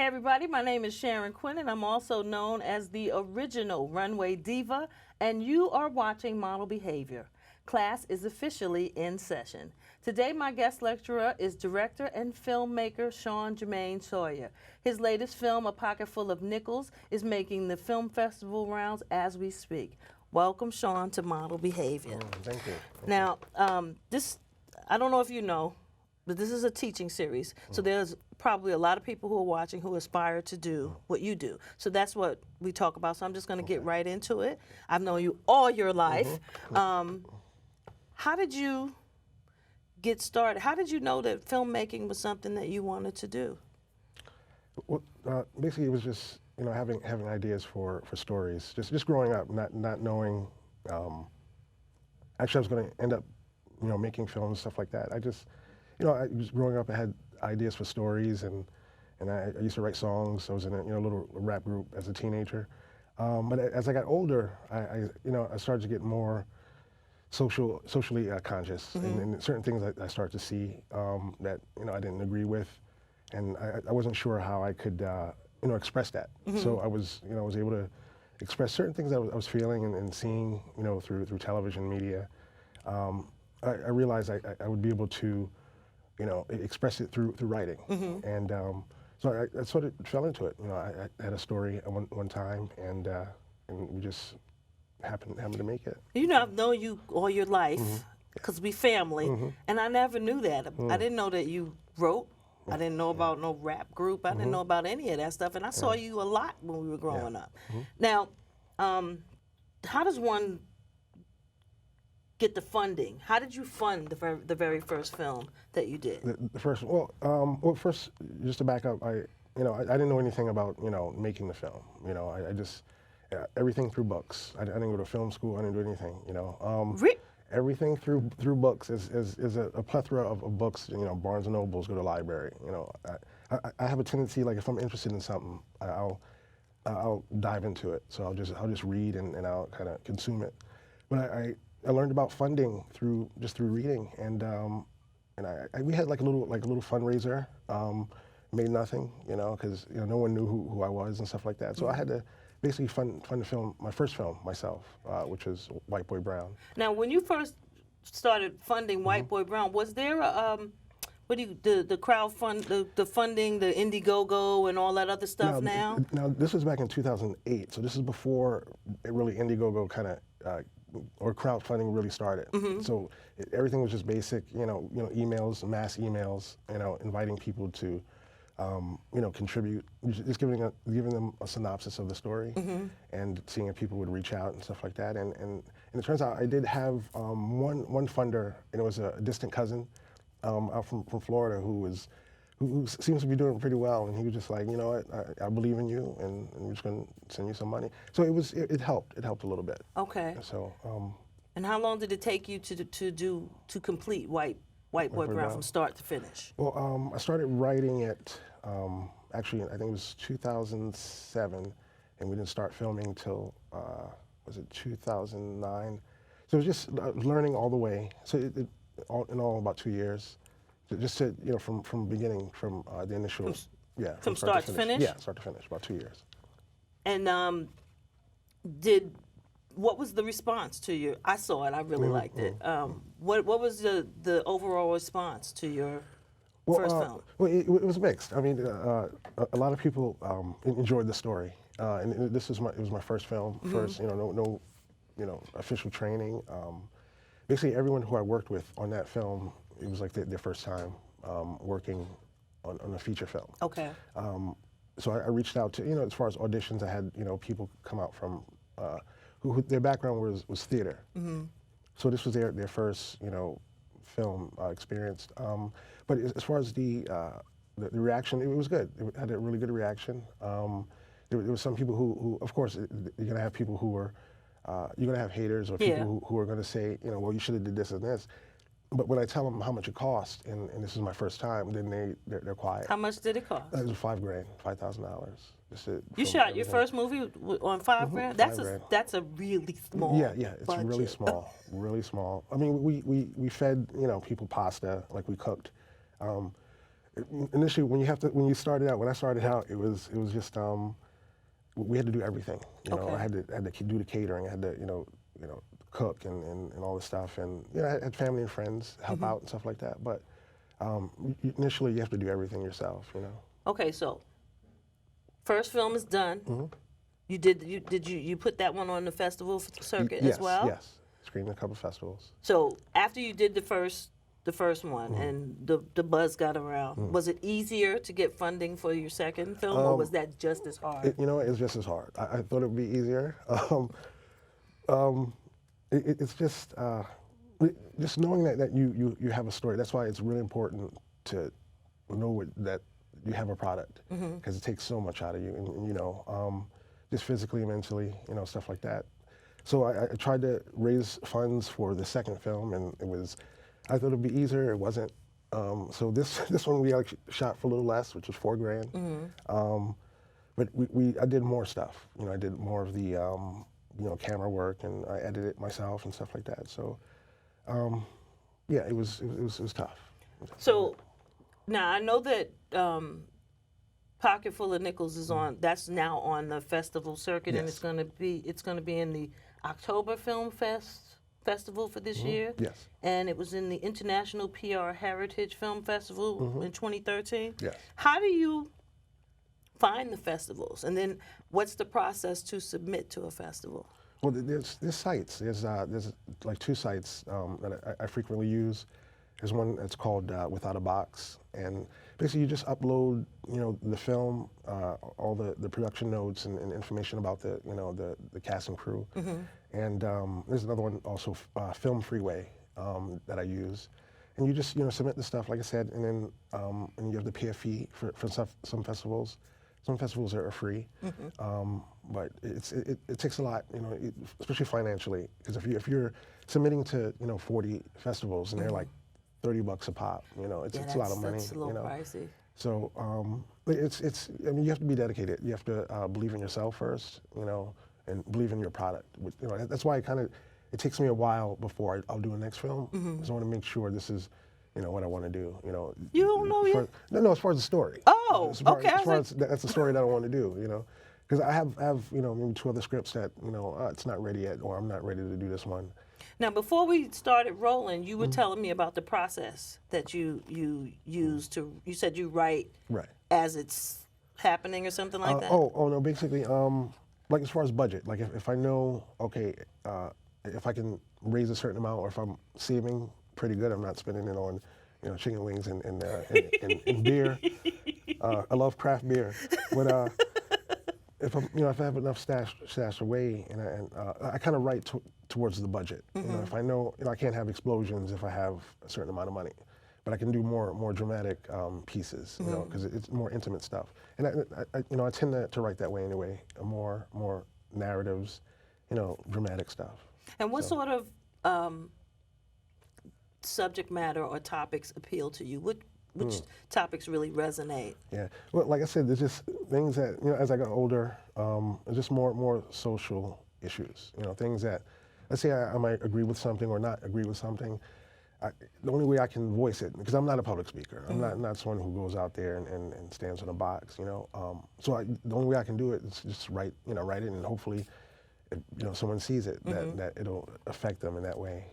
Hey everybody, my name is Sharon Quinn and I'm also known as the original runway diva, and you are watching Model Behavior. Class is officially in session. Today my guest lecturer is director and filmmaker Sean Sawyer. His latest film, A Pocket Full of Nickels, is making the film festival rounds as we speak. Welcome, Sean, to Model Behavior. Thank you. Now, I don't know if you know, but this is a teaching series, so there's probably a lot of people who are watching who aspire to do what you do. So that's what we talk about, so I'm just gonna get right into it. I've known you all your life. How did you get started? How did you know that filmmaking was something that you wanted to do? Well, basically, it was just having ideas for stories. Just growing up, not knowing. Actually, I was going to end up making films, stuff like that. I just growing up, I had ideas for stories, and I used to write songs. I was in a little rap group as a teenager. But as I got older, I started to get more socially conscious, and certain things I started to see that I didn't agree with, and I wasn't sure how I could express that. So I was able to express certain things that I was feeling and seeing through television media. I realized I would be able to express it through writing, and so I sort of fell into it. I had a story at one time, and we just happened to make it. I've known you all your life because we family, and I never knew that. I didn't know that you wrote. I didn't know about no rap group. I didn't know about any of that stuff, and I saw you a lot when we were growing up. Now, how does one get the funding? How did you fund the very first film that you did? The first, well, first, just to back up, I didn't know anything about making the film. I just everything through books. I didn't go to film school. I didn't do anything. Everything through books is a plethora of books. Barnes and Nobles, go to the library. I have a tendency, like if I'm interested in something, I'll dive into it. So I'll just read and I'll kind of consume it. But I learned about funding through reading, and we had like a little fundraiser. Made nothing, because no one knew who I was and stuff like that. So I had to basically fund the film, my first film myself, which was White Boy Brown. Now, when you first started funding White Boy Brown, was there the crowd fund, the funding, the Indiegogo and all that other stuff now? Now, this was back in 2008, so this is before really Indiegogo kind of, or crowdfunding really started. So everything was just basic, emails, mass emails, inviting people to, contribute, just giving them a synopsis of the story, and seeing if people would reach out and stuff like that. And it turns out I did have one funder, and it was a distant cousin out from Florida who seems to be doing pretty well, and he was just like, you know what, I believe in you, and we're just going to send you some money. So it helped a little bit. Okay. So. And how long did it take you to complete White Boy Brown from start to finish? Well, I started writing it, actually, I think it was 2007, and we didn't start filming till, was it 2009? So it was just learning all the way. So all in all, about 2 years. Just to, from beginning, from the initial, from start to finish? Yeah, start to finish, about 2 years. And what was the response to your? I saw it. I really liked it. What was the overall response to your first film? Well, it was mixed. I mean, a lot of people enjoyed the story, and it was my first film. First, no official training. Basically, everyone who I worked with on that film, it was like their first time working on a feature film. Okay. So I reached out to, as far as auditions, I had, people come out from, who their background was theater. So this was their first, film experience. But as far as the reaction, it was good. It had a really good reaction. There was some people who of course, you're gonna have people who are, you're gonna have haters or people who are gonna say, well, you should have did this and this. But when I tell them how much it cost, and this is my first time, then they're quiet. How much did it cost? It was $5,000. You shot your first movie on $5,000? That's a really small. Yeah, it's budget. really small, really small. I mean, we fed people pasta, like we cooked. Initially, when you started out, when I started out, it was just we had to do everything. You know, Okay. I had to do the catering. I had to cook and all this stuff, and I had family and friends help out and stuff like that. But initially, you have to do everything yourself. You know. Okay, so first film is done. You put that one on the festival circuit Yes, as well? yes. Screened in a couple festivals. So after you did the first one and the buzz got around, was it easier to get funding for your second film, or was that just as hard? It was just as hard. I thought it would be easier. It's just knowing that you have a story. That's why it's really important to know that you have a product, because it takes so much out of you, and just physically, mentally, stuff like that. So I tried to raise funds for the second film, and I thought it'd be easier. It wasn't. So this one we actually shot for a little less, which was $4,000. But I did more stuff. I did more of the camera work, and I edited it myself and stuff like that. So yeah, it was tough. So now I know that Pocket Full of Nickels is on. That's now on the festival circuit, and Yes. it's gonna be in the October Film Festival for this year. Yes. And it was in the International PR Heritage Film Festival in 2013. Yes. How do you find the festivals, and then what's the process to submit to a festival? Well, there's sites. There's like two sites that I frequently use. There's one that's called Without a Box, and basically you just upload the film, all the production notes and information about the cast and crew. And there's another one also, Film Freeway, that I use. And you just submit the stuff, like I said, and then and you have to pay a fee for some festivals. Some festivals are free, but it takes a lot, especially financially, because if you're submitting to 40 festivals and they're like $30 a pop, it's a lot of money. That's a little pricey. So I mean, you have to be dedicated. You have to believe in yourself first, and believe in your product. That's why it takes me a while before I'll do a next film. Because I want to make sure this is, what I want to do. You don't know yet? No, as far as the story. Oh, okay. That's the story that I want to do. Because I have maybe 2 other scripts that it's not ready yet, or I'm not ready to do this one. Now, before we started rolling, you were telling me about the process that you use to. You said you write as it's happening or something like that. Oh no, basically, like as far as budget, like if I know, okay, if I can raise a certain amount, or if I'm saving pretty good, I'm not spending it on, chicken wings and beer. I love craft beer, but if I have enough stashed away, and I kind of write towards the budget. If I know, I can't have explosions if I have a certain amount of money, but I can do more dramatic pieces, because it's more intimate stuff. And I tend to write that way anyway. More narratives, dramatic stuff. And what sort of subject matter or topics appeal to you? Which topics really resonate? Yeah, well, like I said, there's just things that, as I got older, just more social issues, things that, let's say I might agree with something or not agree with something. The only way I can voice it, because I'm not a public speaker, I'm not someone who goes out there and stands in a box, so the only way I can do it is just write it, and hopefully, someone sees it, that it'll affect them in that way,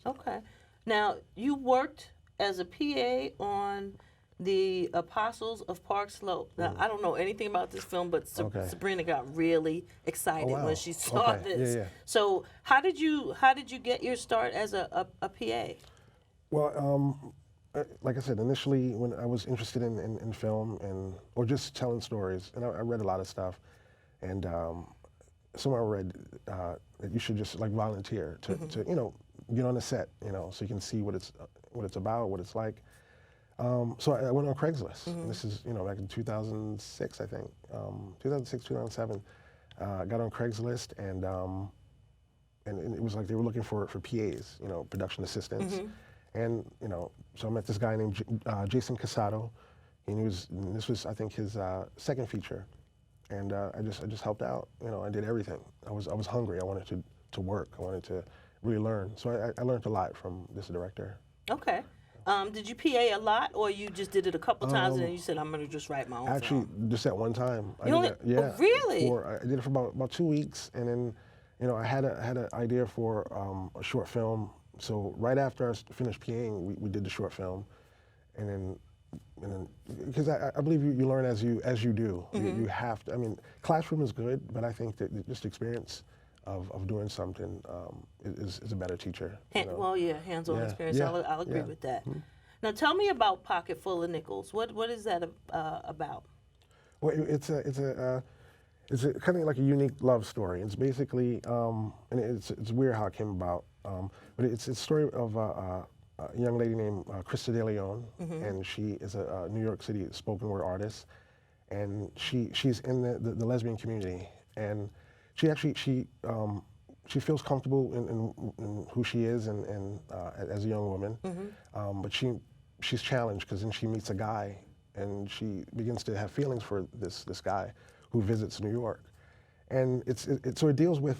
Okay. Now, you worked as a PA on the Apostles of Park Slope. Now, I don't know anything about this film, but Sabrina got really excited when she saw this. Yeah. So, how did you get your start as a PA? Well, like I said, initially when I was interested in film or just telling stories, and I read a lot of stuff, and somewhere I read that you should just like volunteer to get on the set, so you can see what it's about, what it's like. So I went on Craigslist. This is, back in 2006, I think, 2006, 2007. Got on Craigslist, and it was like they were looking for PAs, production assistants. And, so I met this guy named Jason Casado, and this was, I think, his second feature. And I just helped out. I did everything. I was hungry. I wanted to work. I wanted to really learn. So I learned a lot from this director. Okay. Did you PA a lot, or you just did it a couple times and then you said, I'm going to just write my own Actually, film? just at one time. You only, yeah. really? I did it for about 2 weeks, and then, I had an idea for a short film. So right after I finished PAing, we did the short film, and then because I believe you learn as you do. You have to. I mean, classroom is good, but I think that just experience of doing something is a better teacher. Well, yeah, hands-on experience. Yeah, I'll agree with that. Now, tell me about Pocket Full of Nickels. What is that about? Well, it's a kind of like a unique love story. It's basically, and it's weird how it came about, but it's a story of a young lady named Krista De Leon, and she is a New York City spoken word artist, and she's in the lesbian community, and she feels comfortable in who she is and as a young woman, but she's challenged because then she meets a guy, and she begins to have feelings for this guy who visits New York, and so it deals with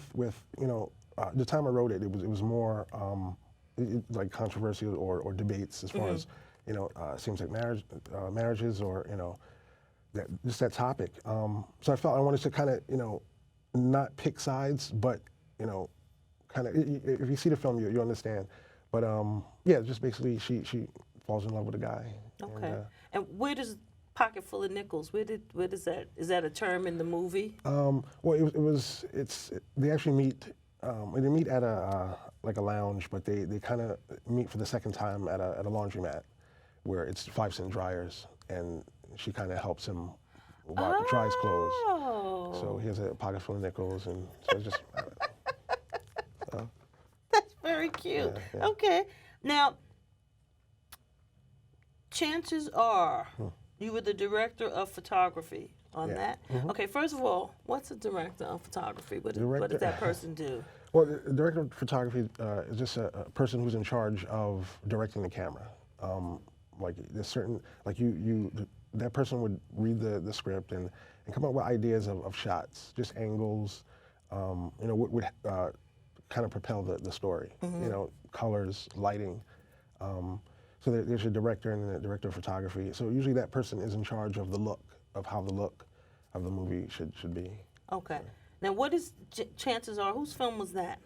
the time I wrote it, it was more like controversial or debates as far as same-sex marriages or just that topic. So I felt I wanted to kind of not pick sides, but kind of if you see the film, you understand. But yeah, just basically she falls in love with a guy. Okay. And where does Pocket Full of Nickels? Where does that? Is that a term in the movie? Well, they actually meet. They meet at a lounge, but they kind of meet for the second time at a laundromat, where it's 5-cent dryers, and she kind of helps him dry his clothes. So he has a pocket full of nickels, and so it's just. That's very cute. Yeah. Okay, now chances are you were the director of photography on that. Okay, first of all, what's a director of photography? What does that person do? Well, the director of photography is just a person who's in charge of directing the camera. Like there's certain, like that person would read the script and come up with ideas of shots, just angles, what would kind of propel the story, colors, lighting. So there's a director and a director of photography. So usually that person is in charge of how the look of the movie should be. Okay. Now, what is chances are? Whose film was that?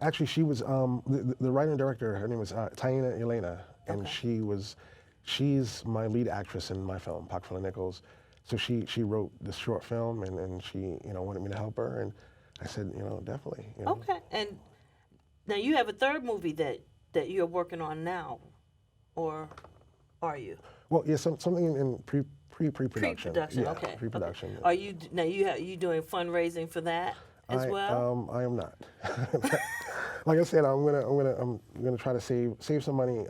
Actually, she was the writer and director. Her name was Taina Elena, and she's my lead actress in my film, Pocket Full of Nickels. So she wrote this short film, and she wanted me to help her, and I said definitely. Okay. And now you have a third movie that you're working on now, or are you? Well, yeah, something in pre-production. Pre-production, yeah, okay. Pre-production. Okay. Are you now? You doing fundraising for that as well? I am not. Like I said, I'm gonna try to save some money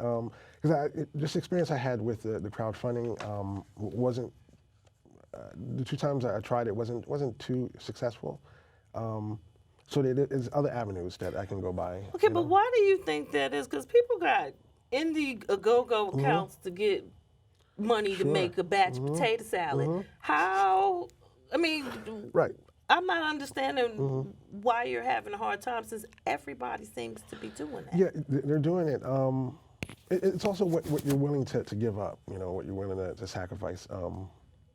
because this experience I had with the crowdfunding wasn't the 2 times I tried it wasn't too successful. So there's other avenues that I can go by. Okay, but why do you think that is? Because people got Indiegogo accounts to get money to make a batch of potato salad. How? I mean, right. I'm not understanding why you're having a hard time since everybody seems to be doing that. Yeah, they're doing it. It's also what you're willing to give up, what you're willing to sacrifice,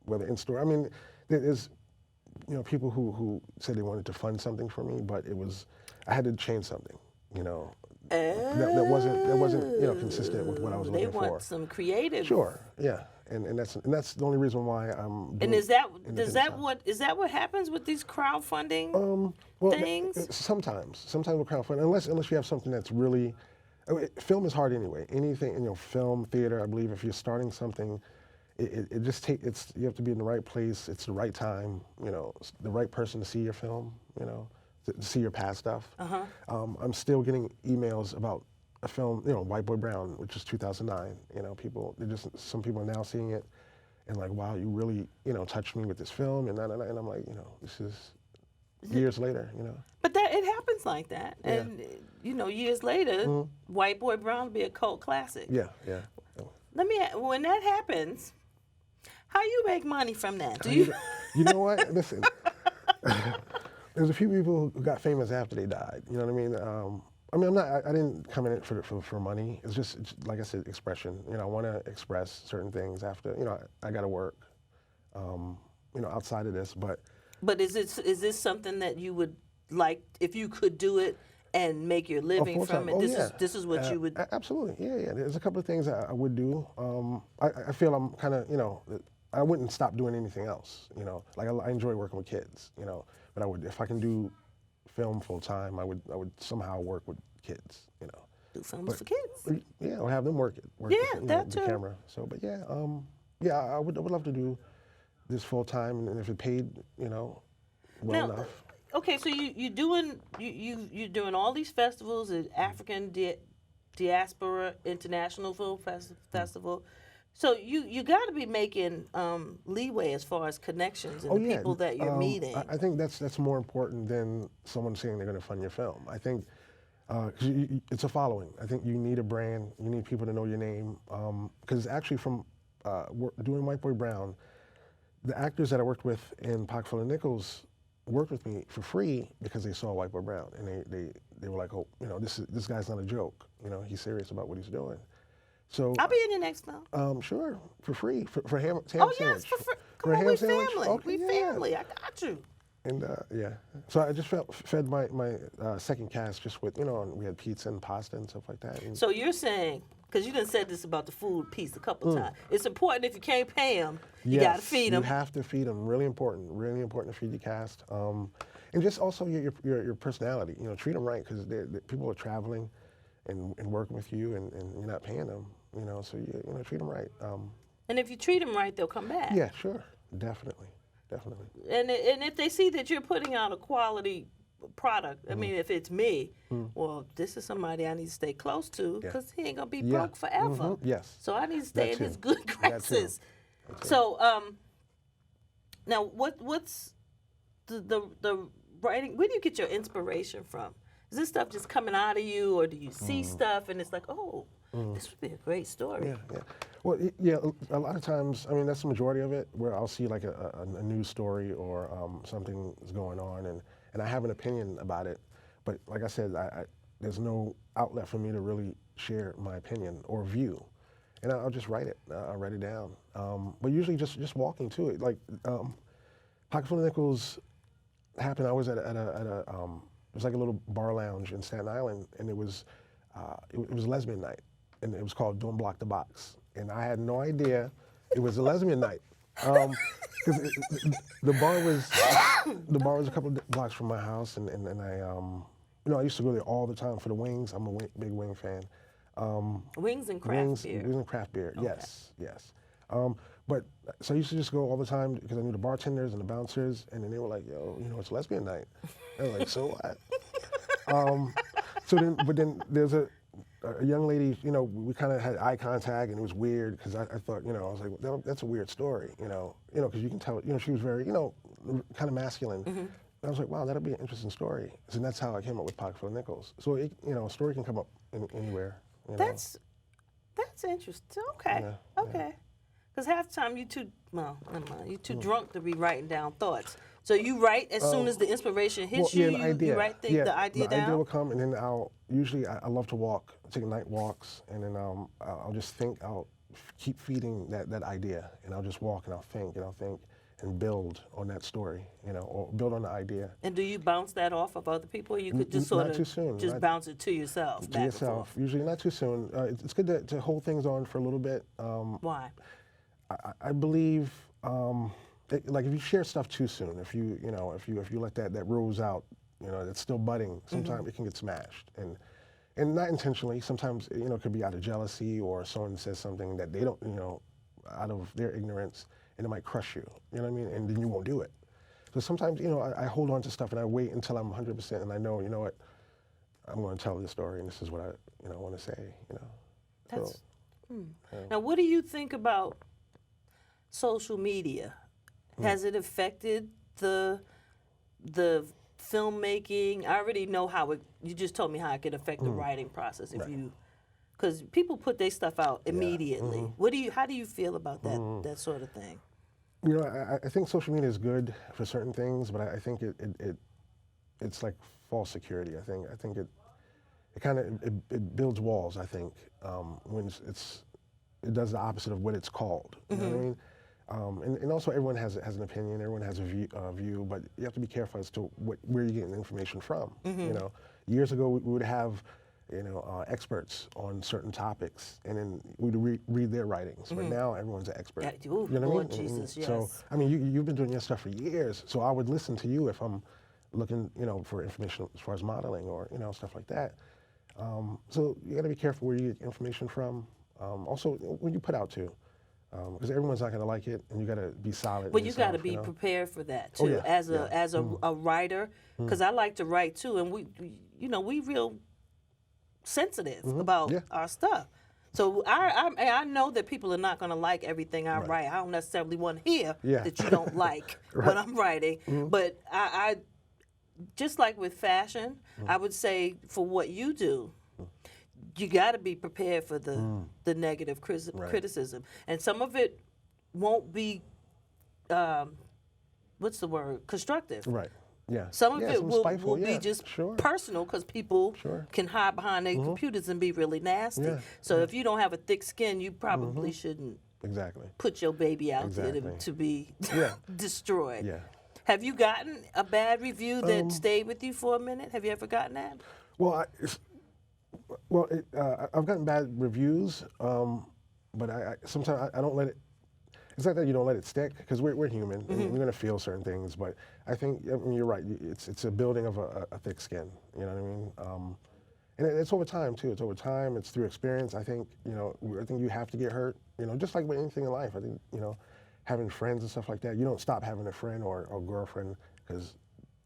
whether in store. I mean, there's people who said they wanted to fund something for me, but I had to change something, that wasn't consistent with what I was looking for. They want some creative. Sure, yeah. And that's the only reason why I'm doing. And is that what happens with these crowdfunding things? Sometimes with crowdfunding, unless you have something that's really, film is hard anyway. Anything film, theater. I believe if you're starting something, it just you have to be in the right place. It's the right time. The right person to see your film. To see your past stuff. I'm still getting emails about a film, White Boy Brown, which is 2009. Some people are now seeing it and like, wow, you really, touched me with this film, and I'm like, this is years later, But it happens like that, and years later, White Boy Brown will be a cult classic. Yeah. When that happens, how you make money from that? Do you? You know what? Listen. There's a few people who got famous after they died. You know what I mean? I mean, I didn't come in it for money. It's like I said, expression. You know, I want to express certain things after. You know, I got to work. You know, outside of this, but. But is this something that you would like if you could do it and make your living from it? This is what you would. Absolutely, yeah. There's a couple of things I would do. I feel I'm kind of, you know, I wouldn't stop doing anything else. You know, like I enjoy working with kids. You know, but I would, if I can do film full time, I would somehow work with kids. You know, Do films for kids. Yeah, or have them work that the too. camera. So, but yeah, I would love to do this full time, and if it paid, you know, well enough. Okay, so you're doing all these festivals at African Diaspora International Film Festival. So you got to be making leeway as far as connections and the people that you're meeting. I think that's more important than someone saying they're going to fund your film. I think 'cause it's a following. I think you need a brand. You need people to know your name. Because actually, from doing White Boy Brown, the actors that I worked with in Pocketful of Nickels worked with me for free because they saw White Boy Brown, and they were like, oh, you know, this guy's not a joke. You know, he's serious about what he's doing. So I'll be in your next film. Sure, for free for ham Oh yes, sandwich. for free. For a Come on, ham we sandwich? family. Okay, We yeah. family. I got you. And yeah, so I just fed my second cast just with, you know, and we had pizza and pasta and stuff like that. And So you're saying, because you done said this about the food piece a couple times, it's important if you can't pay them, you got to feed them. You have to feed them. Really important to feed your cast. And just also your personality. You know, treat them right, because people are traveling and working with you, and you're not paying them. You know, so you know, treat them right. And if you treat them right, they'll come back. Yeah, sure, definitely. And if they see that you're putting out a quality product, I mean, if it's me, well, this is somebody I need to stay close to, because he ain't gonna be broke forever. Yes. So I need to stay in his good That too. graces. So now what's the writing? Where do you get your inspiration from? Is this stuff just coming out of you, or do you see stuff and it's like, oh, this would be a great story? Yeah. Well, yeah, a lot of times, I mean, that's the majority of it, where I'll see like a news story or something is going on, and I have an opinion about it. But like I said, there's no outlet for me to really share my opinion or view. And I'll just write it. I'll write it down. But usually just walking to it. Like, Pocketful of Nickels happened, I was at a it was like a little bar lounge in Staten Island, and it was lesbian night, and it was called Don't Block the Box. And I had no idea it was a lesbian night. Because the bar was a couple of blocks from my house, and I, you know, I used to go there all the time for the wings. I'm a big wing fan. Wings and craft beer. Wings and craft beer, Okay. yes. But, so I used to just go all the time because I knew the bartenders and the bouncers, and then they were like, yo, you know, it's lesbian night. I was like, so what? But then there's a young lady, you know, we kind of had eye contact, and it was weird because I thought, you know, I was like, that's a weird story, you know, because you can tell, you know, she was very, you know, kind of masculine. And I was like, wow, that'll be an interesting story. And that's how I came up with Pocketful of Nickels. So, you know, a story can come up anywhere. You know? That's interesting. Okay. Yeah, Okay. Because half the time you too drunk to be writing down thoughts. So you write as soon as the inspiration hits you. An idea. You write the idea down. The idea will come, and then I love to walk, take night walks, and then I'll just think. I'll keep feeding that idea, and I'll just walk, and I'll think, and build on that story, you know, or build on the idea. And do you bounce that off of other people, or you could just sort Not of too soon. just bounce it to yourself? To yourself. Usually not too soon. It's good to hold things on for a little bit. Why? I believe, like if you share stuff too soon, if you let that rose out, you know, that's still budding, sometimes it can get smashed, and not intentionally. Sometimes, you know, it could be out of jealousy, or someone says something that they don't, you know, out of their ignorance, and it might crush you. You know what I mean? And then you won't do it. So sometimes, you know, I hold on to stuff and I wait until I'm 100%, and I know, you know what, I'm going to tell this story, and this is what I, you know, want to say. You know. That's. Now, what do you think about social media? Has it affected the filmmaking? I already know how it. You just told me how it could affect the writing process if you, because people put their stuff out immediately. How do you feel about that sort of thing? You know, I think social media is good for certain things, but I think it's like false security. I think it it builds walls, I think, when it does the opposite of what it's called. You know what I mean? And also everyone has an opinion, everyone has a view, but you have to be careful as to where you're getting the information from. You know, years ago we would have, experts on certain topics, and then we'd read their writings. But now everyone's an expert. Yeah, you know what Lord I mean? Jesus, yes. So I mean, you've been doing your stuff for years, so I would listen to you if I'm looking, for information as far as modeling or stuff like that. So you got to be careful where you get information from. Also, when you put out too. Because everyone's not going to like it, and you got to be solid. But you got to be prepared for that too, as a writer. Because I like to write too, and we real sensitive about our stuff. So I know that people are not going to like everything I write. I don't necessarily want to hear that you don't like what I'm writing. But I just like with fashion, I would say for what you do, you got to be prepared for the negative criticism, and some of it won't be what's the word, constructive. Right. Yeah. Some of it will be just Sure. personal, because people Sure. can hide behind their computers and be really nasty. Yeah. So if you don't have a thick skin, you probably shouldn't put your baby out there to be destroyed. Yeah. Have you gotten a bad review that stayed with you for a minute? Have you ever gotten that? Well, I've gotten bad reviews, but sometimes I don't let it. It's not that you don't let it stick, because we're human and we're going to feel certain things. But I think you're right. It's a building of a thick skin. You know what I mean? And it's over time too. It's over time. It's through experience. I think I think you have to get hurt. Just like with anything in life. I think having friends and stuff like that. You don't stop having a friend or girlfriend because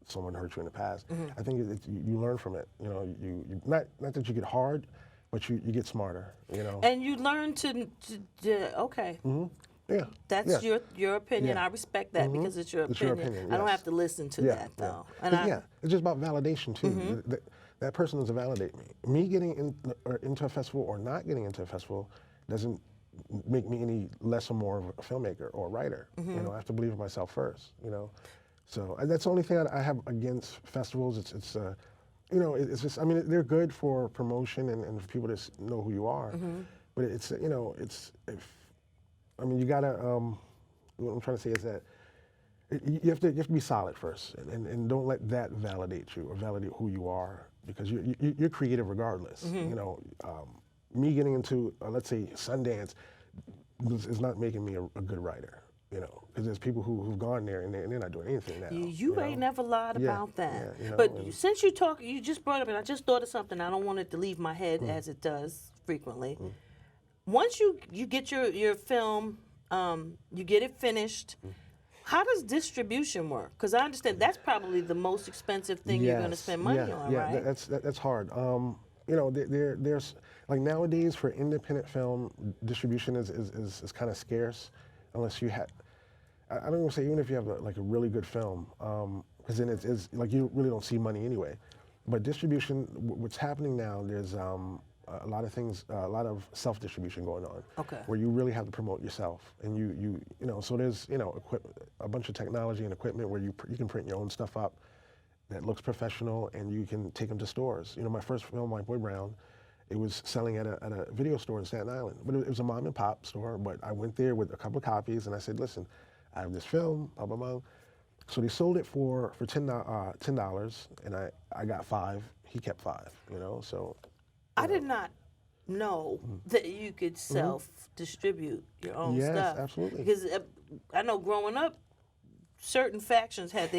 someone hurt you in the past. I think you learn from it. You not that you get hard, but you get smarter. And you learn to okay. Yeah. That's your opinion. I respect that because it's your opinion. I don't have to listen to that though. And it's just about validation too. That person doesn't validate me. Me getting into a festival or not getting into a festival doesn't make me any less or more of a filmmaker or a writer. I have to believe in myself first. So that's the only thing I have against festivals. It's just, I mean, they're good for promotion and for people to know who you are. But I mean, you gotta, what I'm trying to say is that you have to be solid first, and don't let that validate you or validate who you are, because you're creative regardless. Me getting into, let's say, Sundance is not making me a good writer. Because there's people who've gone there and they're not doing anything now. You ain't never lied about that. But since you just brought up, and I just thought of something, I don't want it to leave my head as it does frequently. Once you get your film, you get it finished, how does distribution work? Because I understand that's probably the most expensive thing you're going to spend money on, right? Yeah, that's hard. There's, like, nowadays for independent film, distribution is kind of scarce, unless you have. I don't even say even if you have a really good film, because then it's like you really don't see money anyway. But distribution, what's happening now, there's a lot of things, a lot of self-distribution going on. Okay. Where you really have to promote yourself, and so there's a bunch of technology and equipment where you can print your own stuff up that looks professional, and you can take them to stores. My first film, My Boy Brown, it was selling at a video store in Staten Island, but it was a mom and pop store. But I went there with a couple of copies, and I said, listen, I have this film, blah, blah, blah. So they sold it for $10, and I got 5. He kept 5, so. I did not know that you could self-distribute your own stuff. Yes, absolutely. Because I know growing up, certain factions had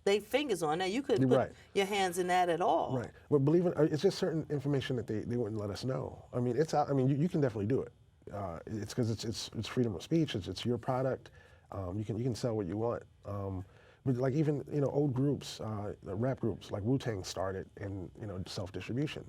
they fingers on that. You couldn't put your hands in that at all. Right. But believe it, it's just certain information that they wouldn't let us know. I mean, it's out. I mean, you can definitely do it. It's because it's freedom of speech. It's your product. You can sell what you want. But like even old groups, rap groups like Wu-Tang started in self-distribution.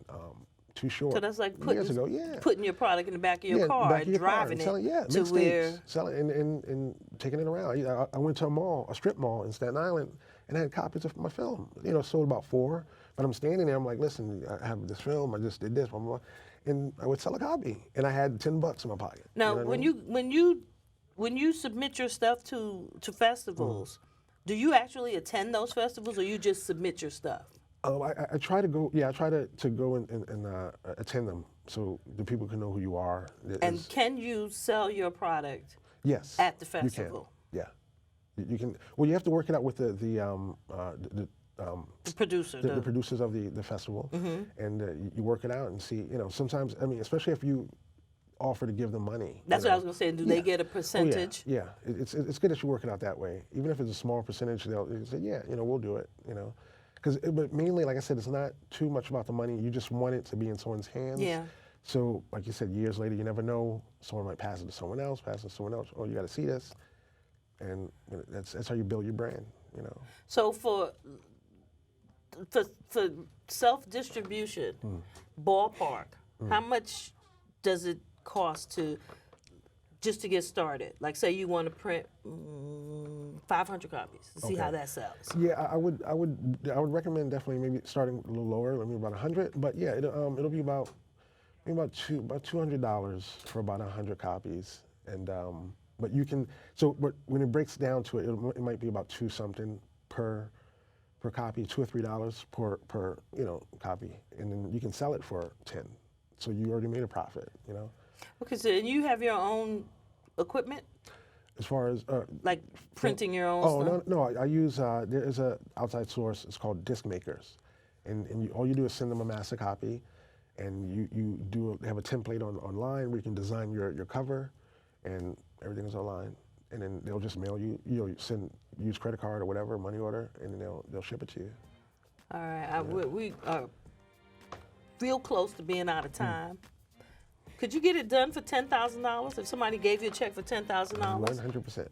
Too Short. So that's like years ago, putting your product in the back of your car and driving it to where. Selling and taking it around. I went to a strip mall in Staten Island, and I had copies of my film. Sold about 4, but I'm standing there. I'm like, listen, I have this film. I just did this, blah, blah, blah. And I would sell a copy, and I had $10 in my pocket. Now, when you submit your stuff to festivals, do you actually attend those festivals, or you just submit your stuff? I try to go. Yeah, I try to go and attend them so the people can know who you are. And can you sell your product? Yes, at the festival? You can. Yeah, you can. Well, you have to work it out with the producer, the producers of the festival, and you work it out and see. You know, sometimes I mean, especially if you offer to give them money. That's what I was going to say. Do they get a percentage? Oh, yeah, it's good that you work it out that way. Even if it's a small percentage, they'll say, yeah, you know, we'll do it. You know, but mainly, like I said, it's not too much about the money. You just want it to be in someone's hands. Yeah. So, like you said, years later, you never know. Someone might pass it to someone else, Oh, you got to see this, and that's how you build your brand. You know. So for self-distribution, ballpark, how much does it cost to just to get started? Like, say you want to print 500 copies to see how that sells. Yeah, I would recommend definitely maybe starting a little lower, maybe about 100. But yeah, it'll be about $200 for about 100 copies, and but you can. So when it breaks down to it, it might be about $2 something per copy, $2 or $3 per copy, and then you can sell it for 10. So you already made a profit, you know. Okay, so and you have your own equipment? As far as like printing your own stuff? No, I use there is a outside source. It's called Discmakers, and all you do is send them a master copy, and you have a template online where you can design your cover, and everything is online, and then they'll just mail you. You use credit card or whatever, money order, and then they'll ship it to you. All right, we are real close to being out of time. Could you get it done for $10,000 if somebody gave you a check for $10,000? 100%.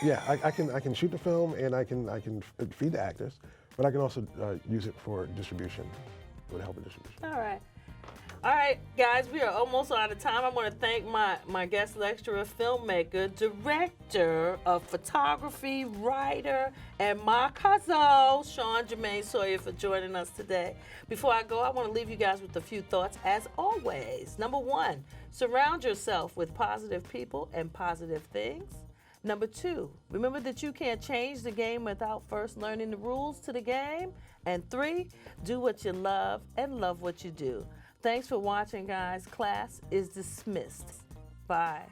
Yeah, I can shoot the film and I can feed the actors, but I can also use it for distribution, with help with distribution. All right, guys, we are almost out of time. I want to thank my guest lecturer, filmmaker, director of photography, writer, and my cousin, Sean Sawyer, for joining us today. Before I go, I want to leave you guys with a few thoughts, as always. Number 1, surround yourself with positive people and positive things. Number 2, remember that you can't change the game without first learning the rules to the game. And 3, do what you love and love what you do. Thanks for watching, guys. Class is dismissed. Bye.